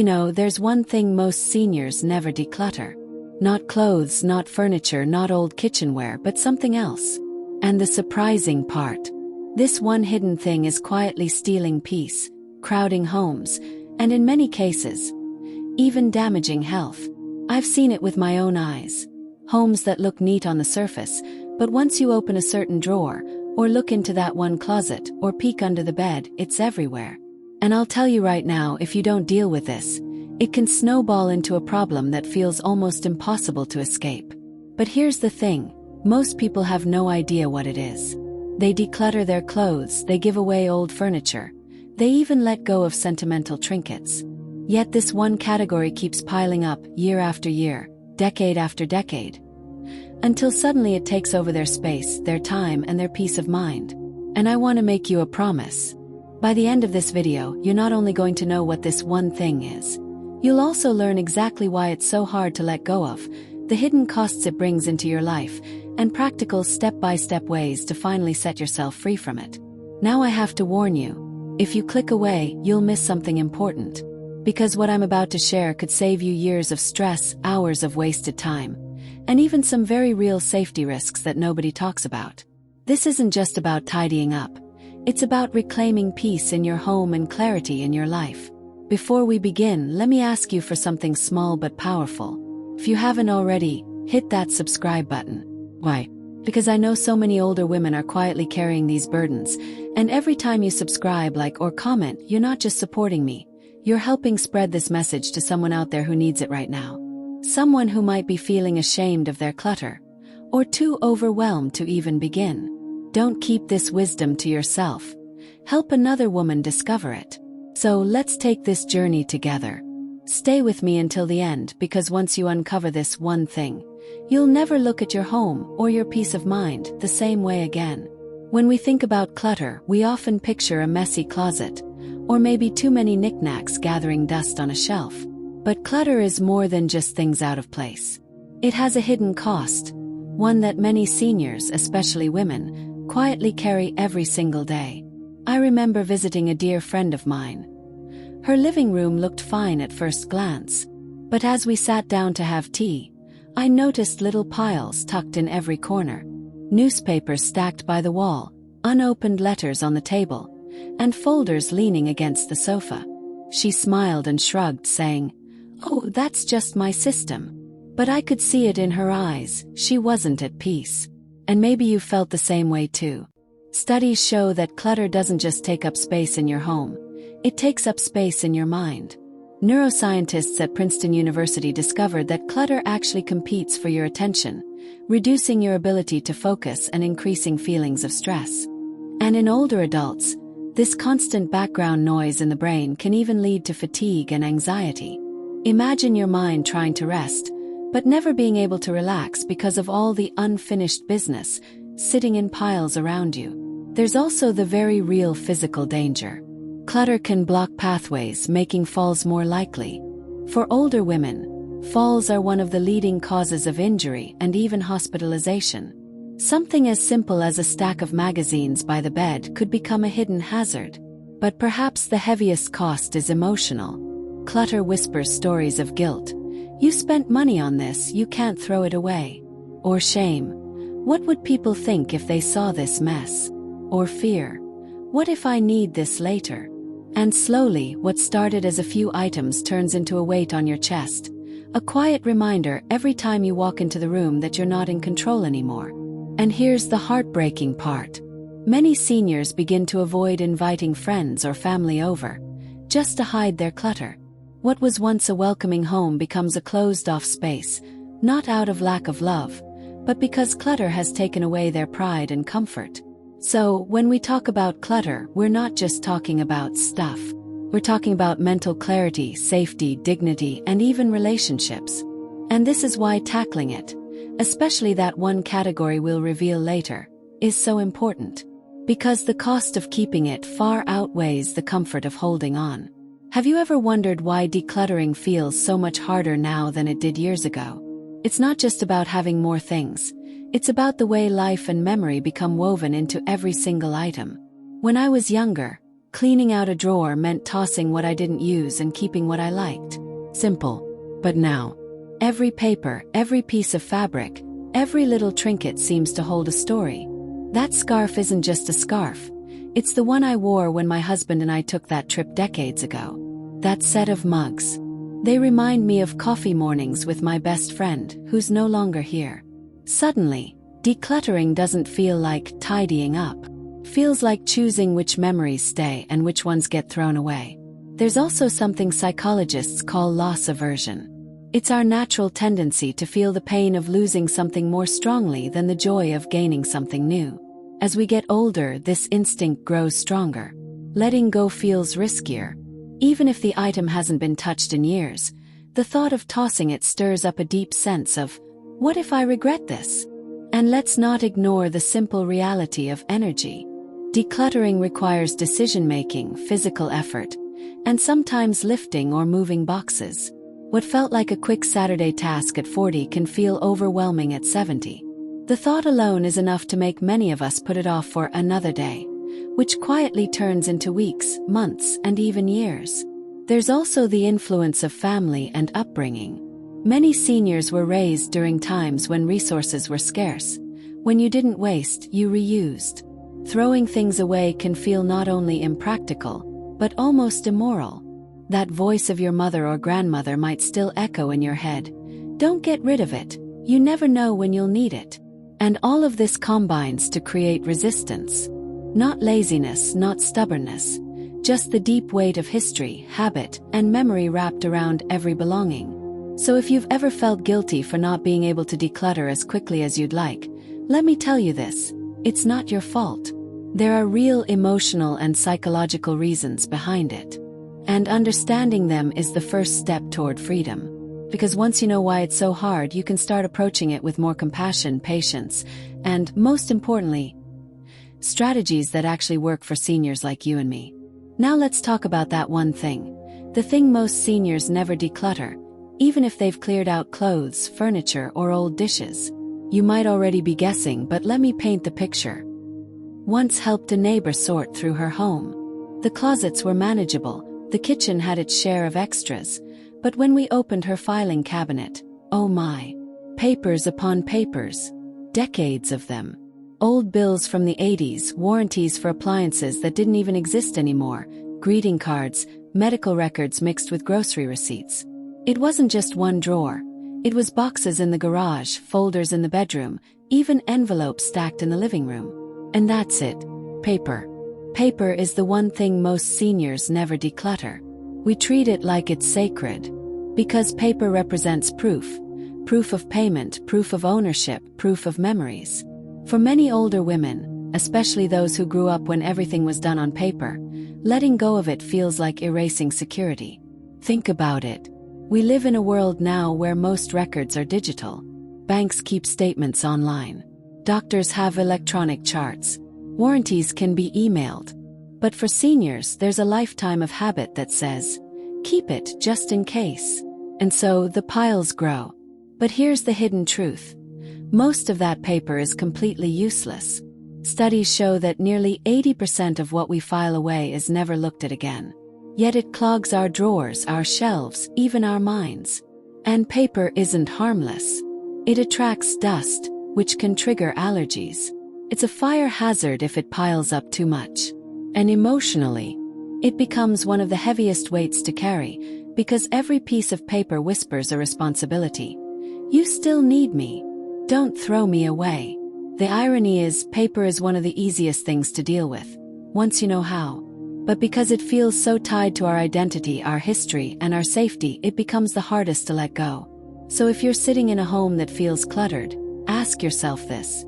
There's one thing most seniors never declutter. Not clothes, not furniture, not old kitchenware, but something else. And the surprising part. This one hidden thing is quietly stealing peace, crowding homes, and in many cases, even damaging health. I've seen it with my own eyes. Homes that look neat on the surface, but once you open a certain drawer, or look into that one closet, or peek under the bed, it's everywhere. And I'll tell you right now, if you don't deal with this, it can snowball into a problem that feels almost impossible to escape. But here's the thing, most people have no idea what it is. They declutter their clothes, they give away old furniture, they even let go of sentimental trinkets. Yet this one category keeps piling up year after year, decade after decade, until suddenly it takes over their space, their time, and their peace of mind. And I want to make you a promise. By the end of this video, you're not only going to know what this one thing is, you'll also learn exactly why it's so hard to let go of, the hidden costs it brings into your life, and practical step-by-step ways to finally set yourself free from it. Now I have to warn you, if you click away, you'll miss something important. Because what I'm about to share could save you years of stress, hours of wasted time, and even some very real safety risks that nobody talks about. This isn't just about tidying up. It's about reclaiming peace in your home and clarity in your life. Before we begin, let me ask you for something small but powerful. If you haven't already, hit that subscribe button. Why? Because I know so many older women are quietly carrying these burdens, and every time you subscribe, like, or comment, you're not just supporting me, you're helping spread this message to someone out there who needs it right now. Someone who might be feeling ashamed of their clutter, or too overwhelmed to even begin. Don't keep this wisdom to yourself. Help another woman discover it. So let's take this journey together. Stay with me until the end, because once you uncover this one thing, you'll never look at your home or your peace of mind the same way again. When we think about clutter, we often picture a messy closet, or maybe too many knickknacks gathering dust on a shelf. But clutter is more than just things out of place. It has a hidden cost, one that many seniors, especially women, quietly carry every single day. I remember visiting a dear friend of mine. Her living room looked fine at first glance, but as we sat down to have tea, I noticed little piles tucked in every corner, newspapers stacked by the wall, unopened letters on the table, and folders leaning against the sofa. She smiled and shrugged, saying, "Oh, that's just my system." But I could see it in her eyes, she wasn't at peace. And maybe you felt the same way too. Studies show that clutter doesn't just take up space in your home, it takes up space in your mind. Neuroscientists at Princeton University discovered that clutter actually competes for your attention, reducing your ability to focus and increasing feelings of stress. And in older adults, this constant background noise in the brain can even lead to fatigue and anxiety. Imagine your mind trying to rest, but never being able to relax because of all the unfinished business sitting in piles around you. There's also the very real physical danger. Clutter can block pathways, making falls more likely. For older women, falls are one of the leading causes of injury and even hospitalization. Something as simple as a stack of magazines by the bed could become a hidden hazard. But perhaps the heaviest cost is emotional. Clutter whispers stories of guilt. You spent money on this, you can't throw it away. Or shame. What would people think if they saw this mess? Or fear. What if I need this later? And slowly, what started as a few items turns into a weight on your chest. A quiet reminder every time you walk into the room that you're not in control anymore. And here's the heartbreaking part. Many seniors begin to avoid inviting friends or family over, just to hide their clutter. What was once a welcoming home becomes a closed-off space, not out of lack of love, but because clutter has taken away their pride and comfort. So, when we talk about clutter, we're not just talking about stuff. We're talking about mental clarity, safety, dignity, and even relationships. And this is why tackling it, especially that one category we'll reveal later, is so important. Because the cost of keeping it far outweighs the comfort of holding on. Have you ever wondered why decluttering feels so much harder now than it did years ago? It's not just about having more things. It's about the way life and memory become woven into every single item. When I was younger, Cleaning out a drawer meant tossing what I didn't use and keeping what I liked. Simple. But now, every paper, every piece of fabric, every little trinket seems to hold a story. That scarf isn't just a scarf. It's the one I wore when my husband and I took that trip decades ago. That set of mugs. They remind me of coffee mornings with my best friend, who's no longer here. Suddenly, decluttering doesn't feel like tidying up. Feels like choosing which memories stay and which ones get thrown away. There's also something psychologists call loss aversion. It's our natural tendency to feel the pain of losing something more strongly than the joy of gaining something new. As we get older, this instinct grows stronger. Letting go feels riskier. Even if the item hasn't been touched in years, the thought of tossing it stirs up a deep sense of, what if I regret this? And let's not ignore the simple reality of energy. Decluttering requires decision-making, physical effort, and sometimes lifting or moving boxes. What felt like a quick Saturday task at 40 can feel overwhelming at 70. The thought alone is enough to make many of us put it off for another day, which quietly turns into weeks, months, and even years. There's also the influence of family and upbringing. Many seniors were raised during times when resources were scarce. When you didn't waste, you reused. Throwing things away can feel not only impractical, but almost immoral. That voice of your mother or grandmother might still echo in your head. Don't get rid of it. You never know when you'll need it. And all of this combines to create resistance. Not laziness, not stubbornness. Just the deep weight of history, habit, and memory wrapped around every belonging. So if you've ever felt guilty for not being able to declutter as quickly as you'd like, let me tell you this. It's not your fault. There are real emotional and psychological reasons behind it. And understanding them is the first step toward freedom. Because once you know why it's so hard, you can start approaching it with more compassion, patience, and, most importantly, strategies that actually work for seniors like you and me. Now let's talk about that one thing. The thing most seniors never declutter, even if they've cleared out clothes, furniture, or old dishes. You might already be guessing, but let me paint the picture. Once helped a neighbor sort through her home. The closets were manageable, the kitchen had its share of extras, but when we opened her filing cabinet, oh my! Papers upon papers. Decades of them. Old bills from the 80s, warranties for appliances that didn't even exist anymore, greeting cards, medical records mixed with grocery receipts. It wasn't just one drawer. It was boxes in the garage, folders in the bedroom, even envelopes stacked in the living room. And that's it. Paper. Paper is the one thing most seniors never declutter. We treat it like it's sacred. Because paper represents proof. Proof of payment, proof of ownership, proof of memories. For many older women, especially those who grew up when everything was done on paper, letting go of it feels like erasing security. Think about it. We live in a world now where most records are digital. Banks keep statements online. Doctors have electronic charts. Warranties can be emailed. But for seniors, there's a lifetime of habit that says, keep it just in case. And so the piles grow. But here's the hidden truth. Most of that paper is completely useless. Studies show that nearly 80% of what we file away is never looked at again. Yet it clogs our drawers, our shelves, even our minds. And paper isn't harmless. It attracts dust, which can trigger allergies. It's a fire hazard if it piles up too much. And emotionally, it becomes one of the heaviest weights to carry, because every piece of paper whispers a responsibility. You still need me. Don't throw me away. The irony is, paper is one of the easiest things to deal with, once you know how. But because it feels so tied to our identity, our history, and our safety, it becomes the hardest to let go. So if you're sitting in a home that feels cluttered, ask yourself this.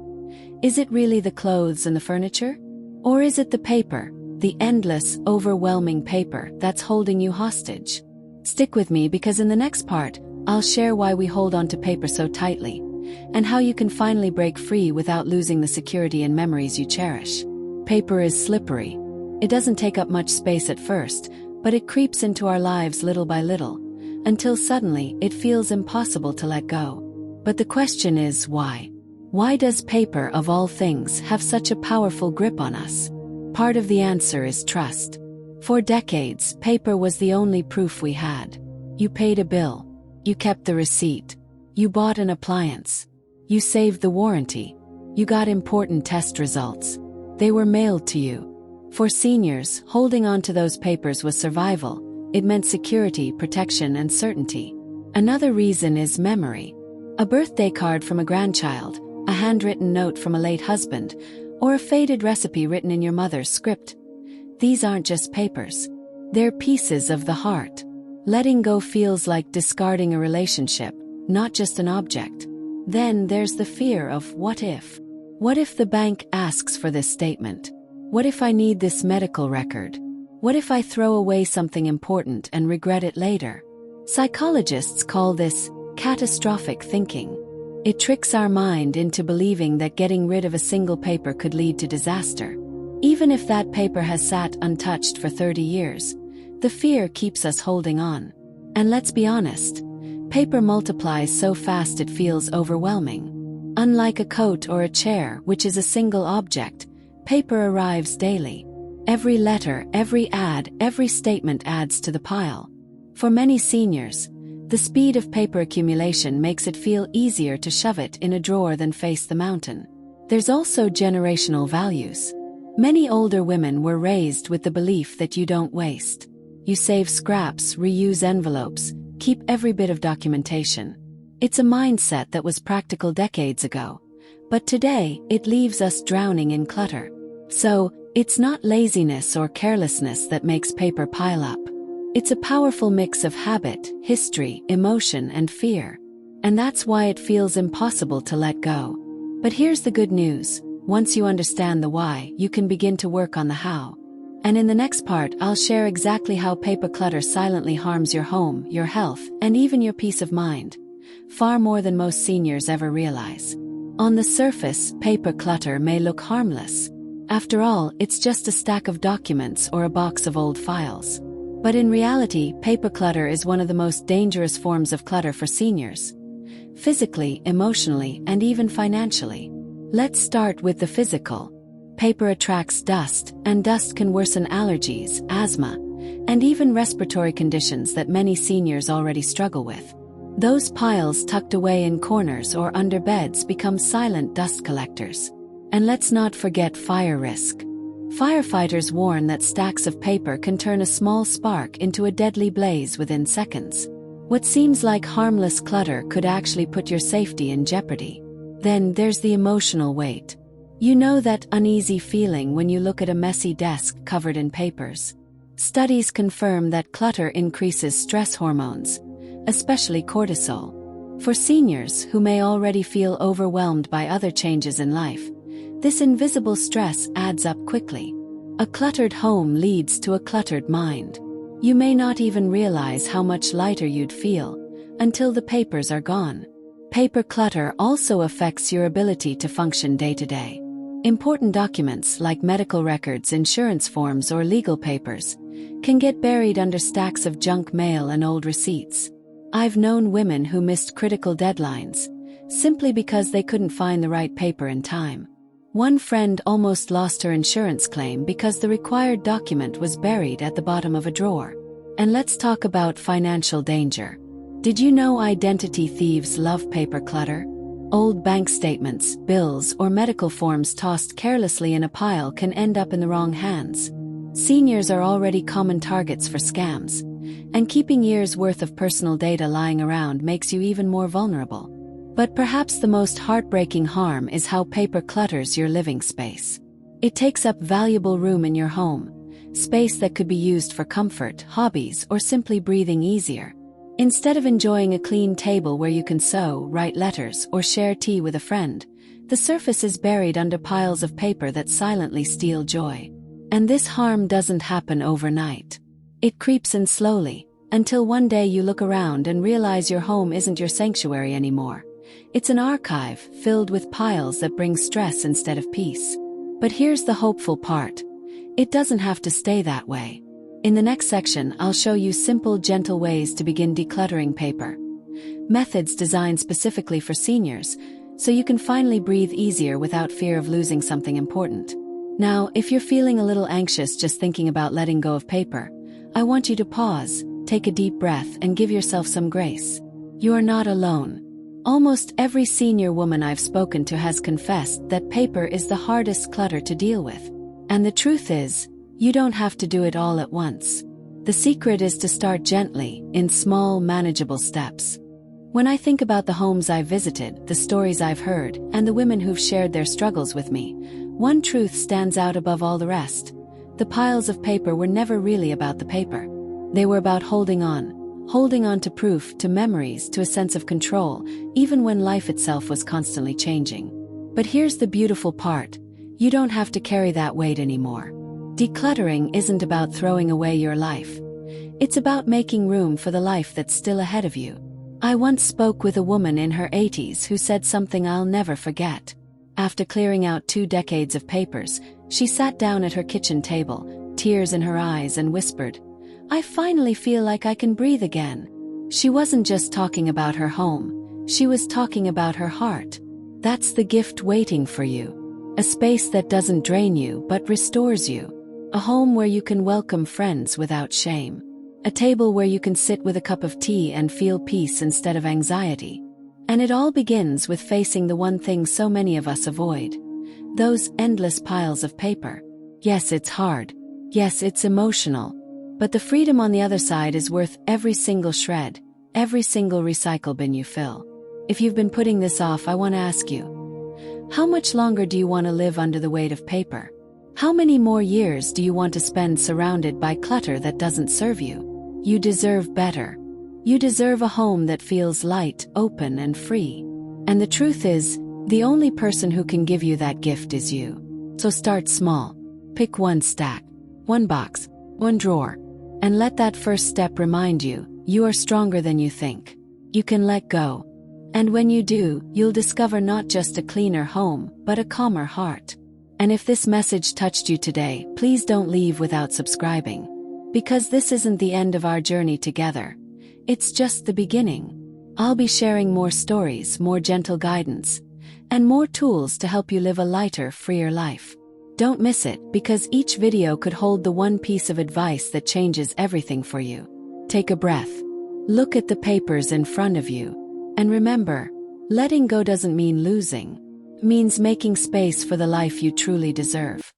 Is it really the clothes and the furniture? Or is it the paper, the endless, overwhelming paper, that's holding you hostage? Stick with me, because in the next part, I'll share why we hold on to paper so tightly, and how you can finally break free without losing the security and memories you cherish. Paper is slippery. It doesn't take up much space at first, but it creeps into our lives little by little, until suddenly it feels impossible to let go. But the question is, why? Why does paper, of all things, have such a powerful grip on us? Part of the answer is trust. For decades, paper was the only proof we had. You paid a bill. You kept the receipt. You bought an appliance. You saved the warranty. You got important test results. They were mailed to you. For seniors, holding on to those papers was survival. It meant security, protection, and certainty. Another reason is memory. A birthday card from a grandchild, a handwritten note from a late husband, or a faded recipe written in your mother's script. These aren't just papers. They're pieces of the heart. Letting go feels like discarding a relationship, not just an object. Then there's the fear of what if? What if the bank asks for this statement? What if I need this medical record? What if I throw away something important and regret it later? Psychologists call this catastrophic thinking. It tricks our mind into believing that getting rid of a single paper could lead to disaster. Even if that paper has sat untouched for 30 years, the fear keeps us holding on. And let's be honest, paper multiplies so fast it feels overwhelming. Unlike a coat or a chair, which is a single object, paper arrives daily. Every letter, every ad, every statement adds to the pile. For many seniors, the speed of paper accumulation makes it feel easier to shove it in a drawer than face the mountain. There's also generational values. Many older women were raised with the belief that you don't waste. You save scraps, reuse envelopes, keep every bit of documentation. It's a mindset that was practical decades ago, but today it leaves us drowning in clutter. So, it's not laziness or carelessness that makes paper pile up. It's a powerful mix of habit, history, emotion, and fear. And that's why it feels impossible to let go. But here's the good news. Once you understand the why, you can begin to work on the how. And in the next part, I'll share exactly how paper clutter silently harms your home, your health, and even your peace of mind. Far more than most seniors ever realize. On the surface, paper clutter may look harmless. After all, it's just a stack of documents or a box of old files. But in reality, paper clutter is one of the most dangerous forms of clutter for seniors. Physically, emotionally, and even financially. Let's start with the physical. Paper attracts dust, and dust can worsen allergies, asthma, and even respiratory conditions that many seniors already struggle with. Those piles tucked away in corners or under beds become silent dust collectors. And let's not forget fire risk. Firefighters warn that stacks of paper can turn a small spark into a deadly blaze within seconds. What seems like harmless clutter could actually put your safety in jeopardy. Then there's the emotional weight. You know that uneasy feeling when you look at a messy desk covered in papers. Studies confirm that clutter increases stress hormones, especially cortisol. For seniors who may already feel overwhelmed by other changes in life, this invisible stress adds up quickly. A cluttered home leads to a cluttered mind. You may not even realize how much lighter you'd feel until the papers are gone. Paper clutter also affects your ability to function day to day. Important documents like medical records, insurance forms, or legal papers can get buried under stacks of junk mail and old receipts. I've known women who missed critical deadlines simply because they couldn't find the right paper in time. One friend almost lost her insurance claim because the required document was buried at the bottom of a drawer. And let's talk about financial danger. Did you know identity thieves love paper clutter? Old bank statements, bills, or medical forms tossed carelessly in a pile can end up in the wrong hands. Seniors are already common targets for scams, and keeping years' worth of personal data lying around makes you even more vulnerable. But perhaps the most heartbreaking harm is how paper clutters your living space. It takes up valuable room in your home, space that could be used for comfort, hobbies, or simply breathing easier. Instead of enjoying a clean table where you can sew, write letters, or share tea with a friend, the surface is buried under piles of paper that silently steal joy. And this harm doesn't happen overnight. It creeps in slowly, until one day you look around and realize your home isn't your sanctuary anymore. It's an archive filled with piles that bring stress instead of peace. But here's the hopeful part. It doesn't have to stay that way. In the next section, I'll show you simple, gentle ways to begin decluttering paper. Methods designed specifically for seniors, so you can finally breathe easier without fear of losing something important. Now, if you're feeling a little anxious just thinking about letting go of paper, I want you to pause, take a deep breath, and give yourself some grace. You are not alone. Almost every senior woman I've spoken to has confessed that paper is the hardest clutter to deal with. And the truth is, you don't have to do it all at once. The secret is to start gently, in small, manageable steps. When I think about the homes I've visited, the stories I've heard, and the women who've shared their struggles with me, one truth stands out above all the rest. The piles of paper were never really about the paper. They were about holding on to proof, to memories, to a sense of control, even when life itself was constantly changing. But here's the beautiful part. You don't have to carry that weight anymore. Decluttering isn't about throwing away your life. It's about making room for the life that's still ahead of you. I once spoke with a woman in her 80s who said something I'll never forget. After clearing out 2 decades of papers, she sat down at her kitchen table, tears in her eyes, and whispered, "I finally feel like I can breathe again." She wasn't just talking about her home, she was talking about her heart. That's the gift waiting for you. A space that doesn't drain you but restores you. A home where you can welcome friends without shame. A table where you can sit with a cup of tea and feel peace instead of anxiety. And it all begins with facing the one thing so many of us avoid. Those endless piles of paper. Yes, it's hard. Yes, it's emotional. But the freedom on the other side is worth every single shred, every single recycle bin you fill. If you've been putting this off, I want to ask you, how much longer do you want to live under the weight of paper? How many more years do you want to spend surrounded by clutter that doesn't serve you? You deserve better. You deserve a home that feels light, open, and free. And the truth is, the only person who can give you that gift is you. So start small. Pick one stack, one box, one drawer, and let that first step remind you, you are stronger than you think. You can let go. And when you do, you'll discover not just a cleaner home, but a calmer heart. And if this message touched you today, please don't leave without subscribing. Because this isn't the end of our journey together. It's just the beginning. I'll be sharing more stories, more gentle guidance, and more tools to help you live a lighter, freer life. Don't miss it, because each video could hold the one piece of advice that changes everything for you. Take a breath. Look at the papers in front of you. And remember, letting go doesn't mean losing. It means making space for the life you truly deserve.